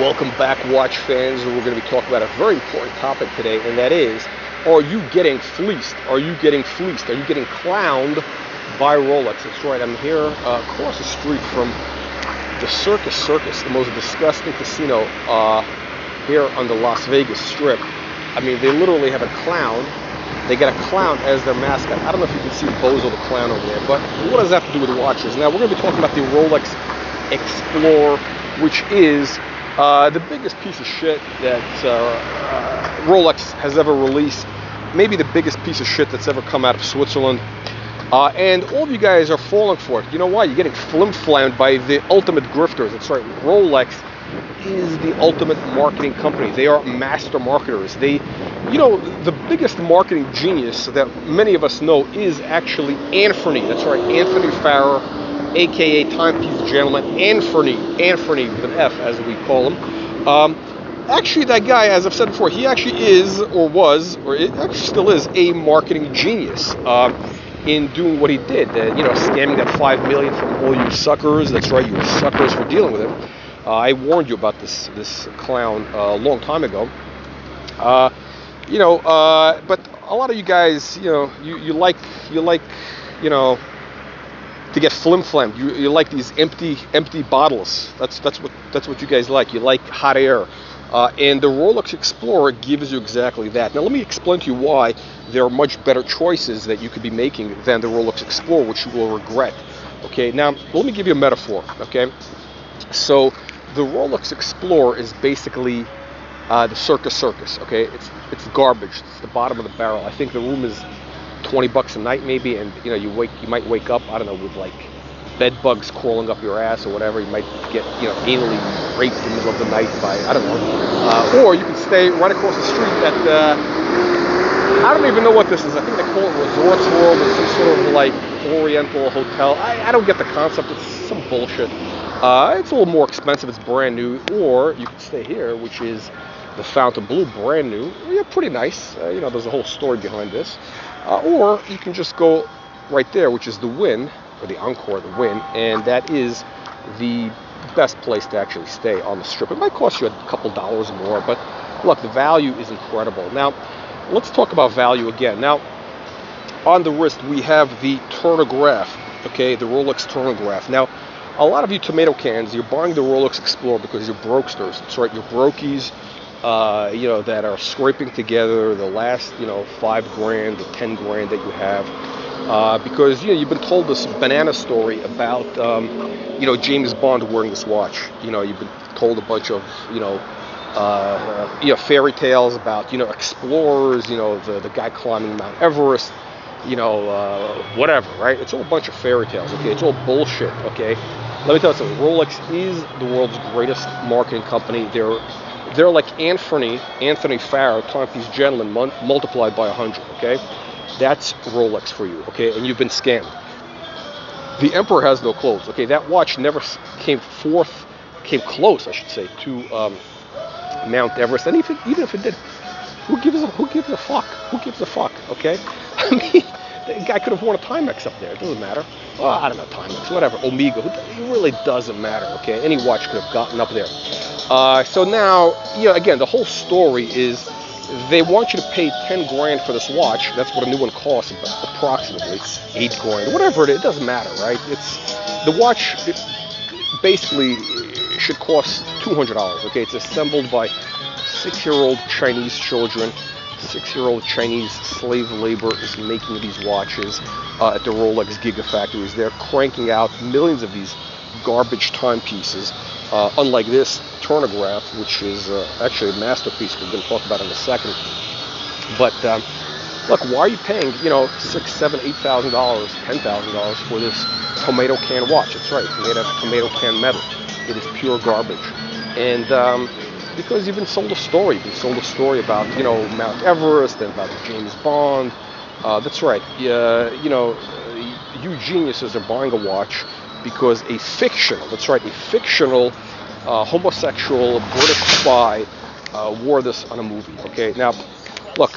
Welcome back, watch fans. We're going to be talking about a very important topic today, and that is, are you getting fleeced? Are you getting fleeced? Are you getting clowned by Rolex? That's right, I'm here across the street from the Circus, the most disgusting casino here on the Las Vegas Strip. I mean, they literally have a clown. They got a clown as their mascot. I don't know if you can see Bozo the clown over there, but what does that have to do with watches? Now, we're going to be talking about the Rolex Explorer, which is the biggest piece of shit that Rolex has ever released. Maybe the biggest piece of shit that's ever come out of Switzerland. And all of you guys are falling for it. You know why? You're getting flim-flammed by the ultimate grifters. That's right. Rolex is the ultimate marketing company. They are master marketers. They, you know, the biggest marketing genius that many of us know is actually Anthony. That's right. Anthony Farrer, aka Timepiece Gentleman, Anthony with an F, as we call him. Actually, that guy, as I've said before, he actually is, or was, or it actually still is, a marketing genius in doing what he did. You know, scamming that $5 million from all you suckers. That's right, you suckers for dealing with him. I warned you about this clown a long time ago. But a lot of you guys, you know, you like, you know, to get flim-flammed. You like these empty bottles. That's what you guys like. You like hot air. And the Rolex Explorer gives you exactly that. Now let me explain to you why there are much better choices that you could be making than the Rolex Explorer, which you will regret. Okay, now let me give you a metaphor. Okay, so the Rolex Explorer is basically the Circus. Okay, it's garbage. It's the bottom of the barrel. I think the room is $20 a night maybe, and you know you might wake up, I don't know, with like bed bugs crawling up your ass or whatever. You might get, you know, anally raped in the middle of the night by, I don't know, or you can stay right across the street at I don't even know what this is. I think they call it Resorts World. It's some sort of like Oriental hotel. I don't get the concept. It's some bullshit. It's a little more expensive. It's brand new. Or you can stay here, which is the Fontainebleau, brand new. Yeah, pretty nice. You know, there's a whole story behind this. Or you can just go right there, which is the Wynn, or the Encore, the Wynn, and that is the best place to actually stay on the Strip. It might cost you a couple dollars more, but look, the value is incredible. Now, let's talk about value again. Now, on the wrist, we have the Turnograph, okay, the Rolex Turnograph. Now, a lot of you tomato cans, you're buying the Rolex Explorer because you're brokesters. That's right, you're brokies, you know, that are scraping together the last, you know, $5,000 or $10,000 that you have. Because, you know, you've been told this banana story about, you know, James Bond wearing this watch. You know, you've been told a bunch of, you know, fairy tales about, you know, explorers, you know, the guy climbing Mount Everest, you know, whatever, right? It's all a bunch of fairy tales, okay? It's all bullshit, okay? Let me tell you something. Rolex is the world's greatest marketing company. They're like Anthony Farrer, Timepiece Gentleman, multiplied by 100, okay? That's Rolex for you, okay? And you've been scammed. The Emperor has no clothes, okay? That watch never came close, I should say, to Mount Everest. And even if it did, who gives a fuck? Who gives a fuck, okay? I mean, the guy could have worn a Timex up there. It doesn't matter. Oh, I don't know, Timex, whatever, Omega. It really doesn't matter, okay? Any watch could have gotten up there. So now, you know, again, the whole story is they want you to pay $10,000 for this watch. That's what a new one costs, approximately $8,000, whatever it is. It doesn't matter, right? The watch basically should cost $200. Okay, it's assembled by 6-year-old Chinese children. 6-year-old Chinese slave labor is making these watches at the Rolex gigafactories. They're cranking out millions of these garbage timepieces. Unlike this Turnograph, which is actually a masterpiece we're going to talk about in a second. But look, why are you paying, you know, $6,000, $7,000, $8,000, $10,000 for this tomato can watch? That's right, it's made out of tomato can metal. It is pure garbage. And because you've been sold a story. You've been sold a story about, you know, Mount Everest and about James Bond. That's right. You know, you geniuses are buying a watch because a fictional homosexual British spy wore this on a movie. Okay, now look,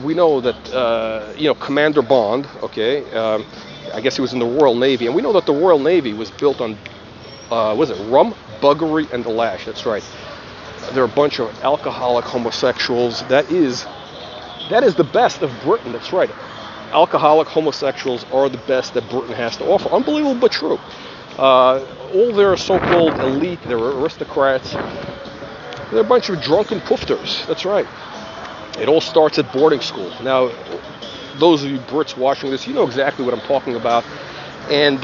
we know that you know, Commander Bond. Okay, I guess he was in the Royal Navy, and we know that the Royal Navy was built on was it rum, buggery and the lash. That's right. They're a bunch of alcoholic homosexuals. That is the best of Britain. That's right. Alcoholic homosexuals are the best that Britain has to offer. Unbelievable, but true. All their so-called elite, their aristocrats, they're a bunch of drunken poofters. That's right. It all starts at boarding school. Now, those of you Brits watching this, you know exactly what I'm talking about. And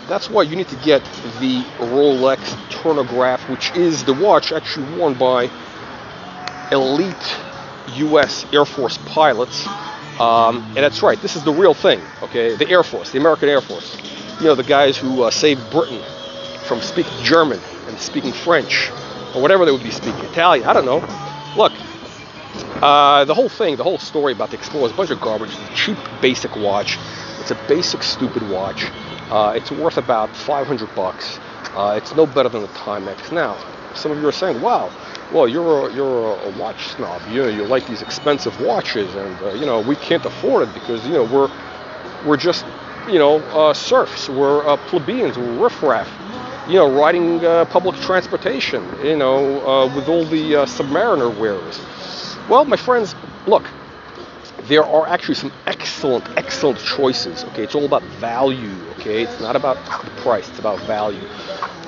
that's why you need to get the Rolex Chronograph, which is the watch actually worn by elite U.S. Air Force pilots. And that's right, this is the real thing, okay? The Air Force, the American Air Force. You know, the guys who saved Britain from speaking German and speaking French, or whatever they would be speaking, Italian, I don't know. Look, the whole story about the Explorer is a bunch of garbage. It's a cheap, basic watch. It's a basic, stupid watch. It's worth about $500. It's no better than the Timex. Now, some of you are saying, wow, well, you're a watch snob. You like these expensive watches, and we can't afford it because we're just serfs. We're plebeians. We're riffraff. Riding public transportation. With all the Submariner wearers. Well, my friends, look. There are actually some excellent choices. Okay, it's all about value. Okay, it's not about the price. It's about value.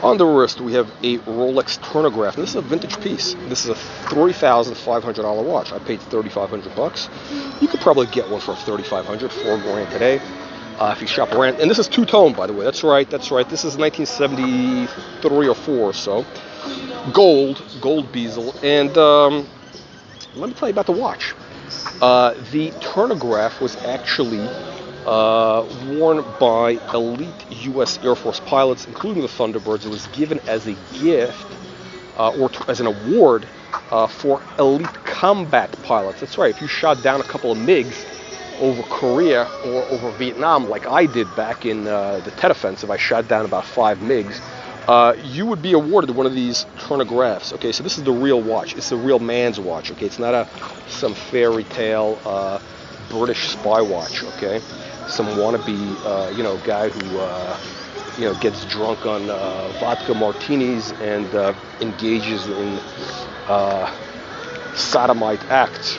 On the wrist, we have a Rolex Chronograph. And this is a vintage piece. This is a $3,500 watch. I paid $3,500. You could probably get one for $3,500, $4,000 today, if you shop around. And this is two-tone, by the way. That's right. This is 1973 or 4 or so. Gold bezel. And let me tell you about the watch. The Chronograph was actually worn by elite U.S. Air Force pilots, including the Thunderbirds. It was given as a gift or as an award for elite combat pilots. That's right. If you shot down a couple of MiGs over Korea or over Vietnam, like I did back in the Tet Offensive, I shot down about 5 MiGs. You would be awarded one of these chronographs. Okay, so this is the real watch. It's a real man's watch. Okay, it's not some fairy tale British spy watch. Okay, some wannabe guy who gets drunk on vodka martinis and engages in sodomite acts.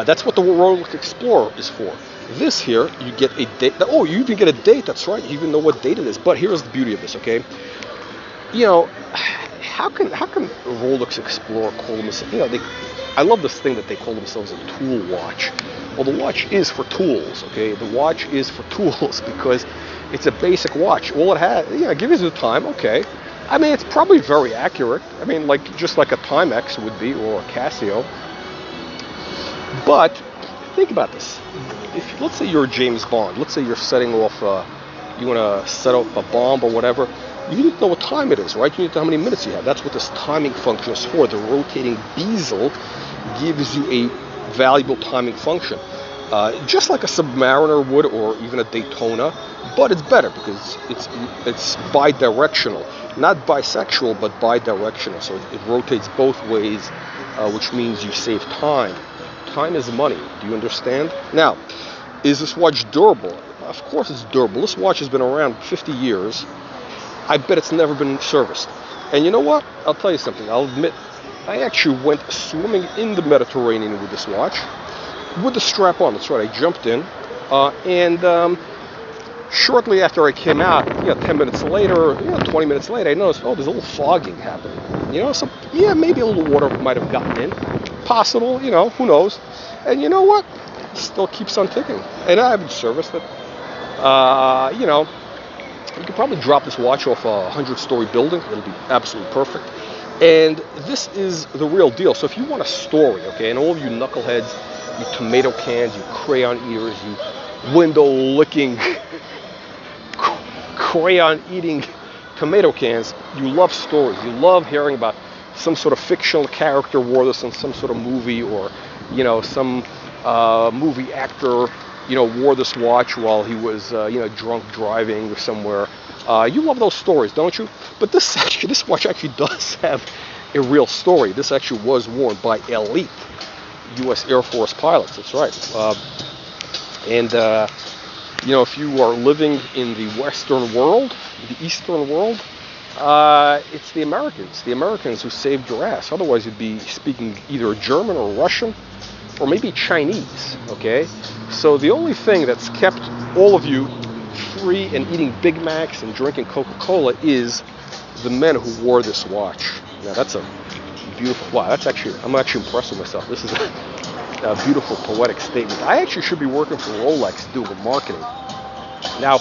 That's what the Rolex Explorer is for. This here, you get a date. Oh, you even get a date. That's right. You even know what date it is. But here's the beauty of this, okay? How can Rolex Explorer call themselves? I love this thing that they call themselves a tool watch. Well, the watch is for tools, okay? The watch is for tools because it's a basic watch. All it has, it gives you the time, okay? I mean, it's probably very accurate. I mean, just like a Timex would be or a Casio. But think about this. Let's say you're James Bond. Let's say you're setting off, you want to set up a bomb or whatever. You need to know what time it is, right? You need to know how many minutes you have. That's what this timing function is for. The rotating bezel gives you a valuable timing function. Just like a Submariner would or even a Daytona, but it's better because it's bidirectional. Not bisexual, but bidirectional. So it rotates both ways, which means you save time. Time is money. Do you understand? Now, is this watch durable? Of course it's durable. This watch has been around 50 years. I bet it's never been serviced. And you know what? I'll tell you something. I'll admit, I actually went swimming in the Mediterranean with this watch, with the strap on. That's right. I jumped in, and shortly after I came out, 10 minutes later, 20 minutes later, I noticed, there's a little fogging happening. Maybe a little water might have gotten in. Possible, who knows? And you know what? It still keeps on ticking. And I haven't serviced it. You could probably drop this watch off a 100-story building. It'll be absolutely perfect. And this is the real deal. So if you want a story, okay, and all of you knuckleheads, you tomato cans, you crayon eaters, you window-licking, crayon-eating tomato cans, you love stories. You love hearing about some sort of fictional character wore this in some sort of movie, or some movie actor wore this watch while he was drunk driving or somewhere. You love those stories, don't you? But this watch actually does have a real story. This actually was worn by elite U.S. Air Force pilots. That's right. If you are living in the Western world, the Eastern world, It's the Americans who saved your ass. Otherwise, you'd be speaking either German or Russian, or maybe Chinese. Okay, so the only thing that's kept all of you free and eating Big Macs and drinking Coca-Cola is the men who wore this watch. Now that's a beautiful. Wow, I'm actually impressed with myself. This is a beautiful poetic statement. I actually should be working for Rolex doing marketing. Now,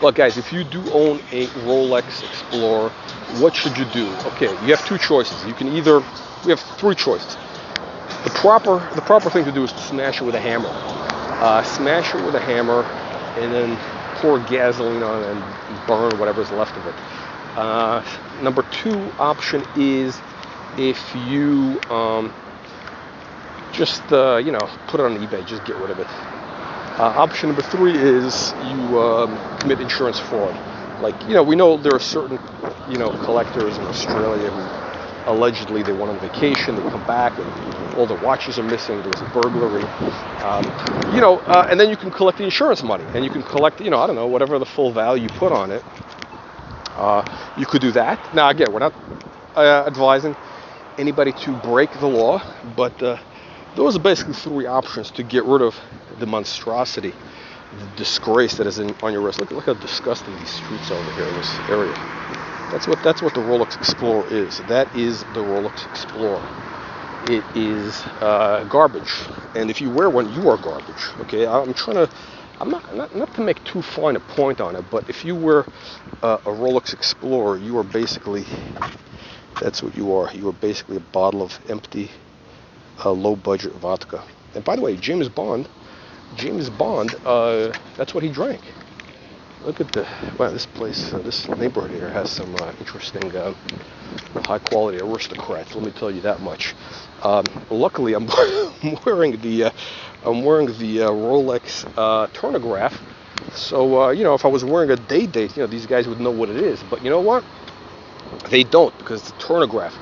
look, guys, if you do own a Rolex Explorer, what should you do? Okay, you have two choices. We have three choices. The proper thing to do is to smash it with a hammer. Smash it with a hammer, and then pour gasoline on it and burn whatever's left of it. Number two option is if you just put it on eBay, just get rid of it. Option number three is you commit insurance fraud. Like, we know there are certain, collectors in Australia who allegedly they went on vacation, they come back and all their watches are missing, there was a burglary. And then you can collect the insurance money and you can collect, I don't know, whatever the full value you put on it. You could do that. Now, again, we're not advising anybody to break the law, but those are basically three options to get rid of the monstrosity, the disgrace that is on your wrist. Look how disgusting these streets over here in this area. That's what the Rolex Explorer is. That is the Rolex Explorer. It is garbage, and if you wear one, you are garbage. Okay, I'm not to make too fine a point on it, but if you wear a Rolex Explorer, you are basically, that's what you are. You are basically a bottle of empty, low-budget vodka. And by the way, James Bond, that's what he drank. Look at this place, this neighborhood here has some interesting, high-quality aristocrats. Let me tell you that much. Luckily, I'm wearing the Rolex Turnograph. So if I was wearing a day date, these guys would know what it is. But you know what? They don't, because it's a Turnograph.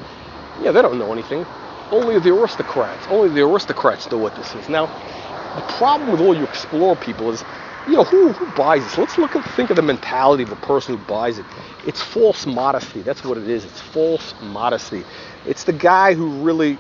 Yeah, they don't know anything. Only the aristocrats know what this is. Now, the problem with all you Explorer people is, who buys this? Let's think of the mentality of the person who buys it. It's false modesty. That's what it is. It's false modesty. It's the guy who really